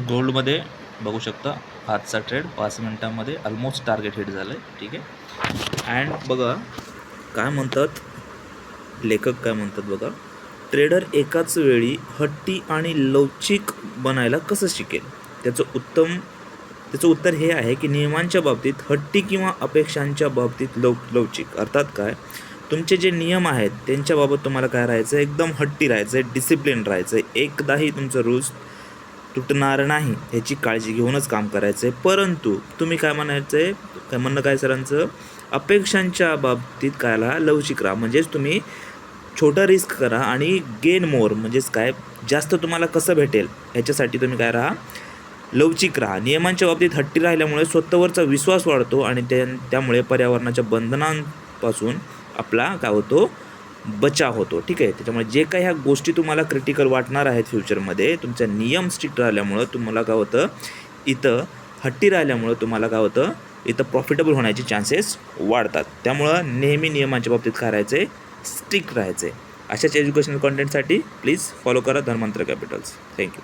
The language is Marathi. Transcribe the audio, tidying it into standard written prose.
गोल्डमध्ये बघू शकता आजचा ट्रेड 5 मिनिटांमध्ये ऑलमोस्ट टार्गेट हिट झालं आहे. ठीक आहे. अँड बघा काय म्हणतात लेखक, काय म्हणतात बघा, ट्रेडर एकाच वेळी हट्टी आणि लवचिक बनायला कसं शिकेल. त्याचं उत्तर हे आहे की नियमांच्या बाबतीत हट्टी किंवा अपेक्षांच्या बाबतीत लवचिक. अर्थात काय, तुमचे जे नियम आहेत त्यांच्याबाबत तुम्हाला काय राहायचं आहे, एकदम हट्टी राहायचं आहे, डिसिप्लिन राहायचं आहे, एकदाही तुमचं रूल्स तुटणार नाही ह्याची काळजी घेऊनच काम करायचं आहे. परंतु तुम्ही काय म्हणायचं आहे, काय म्हणणं काय सरांचं, अपेक्षांच्या बाबतीत कायला लवचिक राहा. म्हणजेच तुम्ही छोटा रिस्क करा आणि गेन मोर, म्हणजेच काय जास्त तुम्हाला कसं भेटेल ह्याच्यासाठी तुम्ही काय राहा, लवचिक राहा. नियमांच्या बाबतीत हट्टी राहिल्यामुळे स्वतःवरचा विश्वास वाढतो आणि त्यामुळे पर्यावरणाच्या बंधनांपासून आपला काय होतो, बचाव होतो. ठीक आहे. त्याच्यामुळे जे काही ह्या गोष्टी तुम्हाला क्रिटिकल वाटणार आहेत फ्युचरमध्ये, तुमचा नियम स्ट्रिक्ट राहिल्यामुळं तुम्हाला काय होतं, इथं हट्टी राहिल्यामुळं तुम्हाला काय होतं, इथं प्रॉफिटेबल होण्याचे चान्सेस वाढतात. त्यामुळं नेहमी नियमांच्या बाबतीत काय राहायचं आहे, स्ट्रिक्ट राहायचं आहे. अशाच एज्युकेशनल कंटेंटसाठी प्लीज फॉलो करा धर्मांतर कॅपिटल्स. थँक्यू.